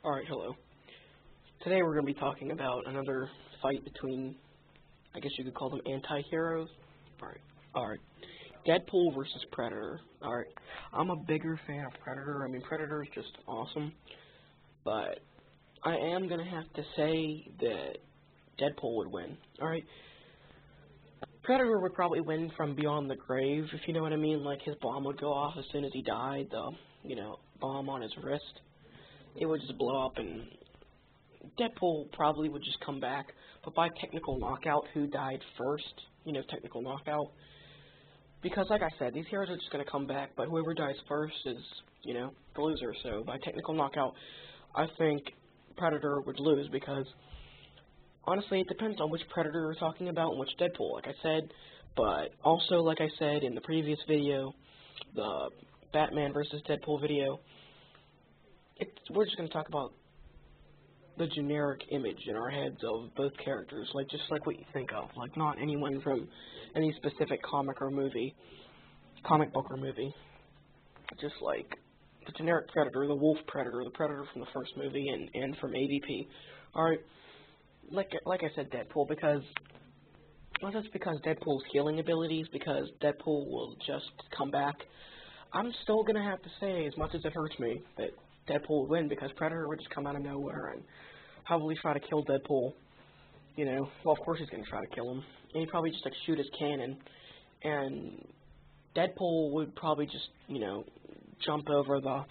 Alright, hello. Today we're going to be talking about another fight between, I guess you could call them anti-heroes. Alright. Deadpool versus Predator. Alright. I'm a bigger fan of Predator. I mean, Predator is just awesome. But I am going to have to say that Deadpool would win. Alright. Predator would probably win from beyond the grave, if you know what I mean. Like, his bomb would go off as soon as he died. The, bomb on his wrist. It would just blow up, and Deadpool probably would just come back. But by technical knockout, who died first? Technical knockout. Because, like I said, these heroes are just going to come back, but whoever dies first is, the loser. So, by technical knockout, I think Predator would lose, because, honestly, it depends on which Predator we're talking about and which Deadpool, like I said. But, also, like I said in the previous video, the Batman versus Deadpool video, we're just going to talk about the generic image in our heads of both characters, just like what you think of, not anyone from any specific comic book or movie, just like the generic Predator, the Wolf Predator, the Predator from the first movie, and from AVP. Alright, like I said, Deadpool, because, well, that's because Deadpool's healing abilities, because Deadpool will just come back. I'm still going to have to say, as much as it hurts me, that Deadpool would win, because Predator would just come out of nowhere and probably try to kill Deadpool. Well, of course he's going to try to kill him. And he'd probably just, shoot his cannon. And Deadpool would probably just, jump over the I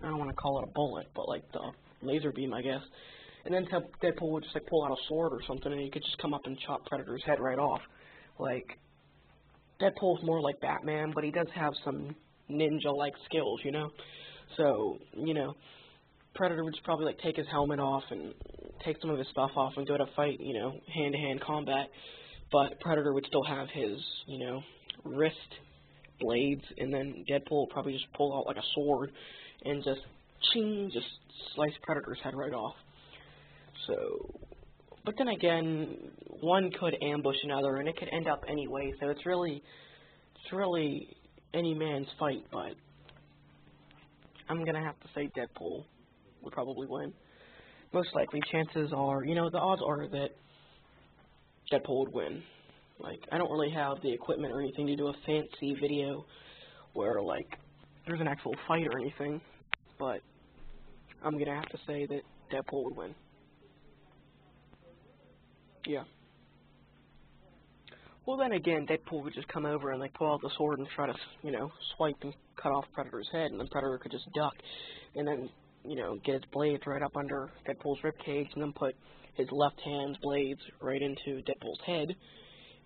don't want to call it a bullet, but, the laser beam, I guess. And then Deadpool would just, pull out a sword or something, and he could just come up and chop Predator's head right off. Deadpool's more like Batman, but he does have some ninja-like skills, So, Predator would just probably, take his helmet off and take some of his stuff off and go to fight, hand-to-hand combat. But Predator would still have his, wrist blades, and then Deadpool would probably just pull out, a sword and just slice Predator's head right off. So, but then again, one could ambush another, and it could end up anyway, so it's really any man's fight, but I'm going to have to say Deadpool would probably win. Most likely, chances are, the odds are that Deadpool would win. I don't really have the equipment or anything to do a fancy video where, there's an actual fight or anything, but I'm going to have to say that Deadpool would win. Yeah. Well, then again, Deadpool would just come over and, pull out the sword and try to, swipe and cut off Predator's head, and then Predator could just duck, and then, get his blades right up under Deadpool's ribcage, and then put his left hand's blades right into Deadpool's head,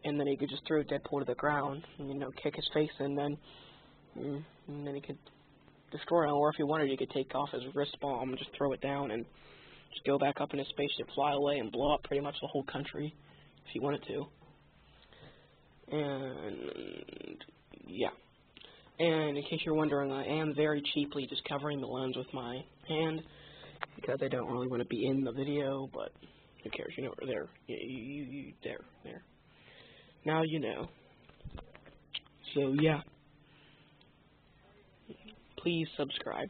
and then he could just throw Deadpool to the ground, and, kick his face in, and then he could destroy him, or if he wanted, he could take off his wrist bomb and just throw it down, and just go back up in his spaceship, fly away, and blow up pretty much the whole country, if he wanted to. And, yeah. And in case you're wondering, I am very cheaply just covering the lens with my hand, because I don't really want to be in the video, but who cares, there. There. Now you know. So, yeah. Please subscribe.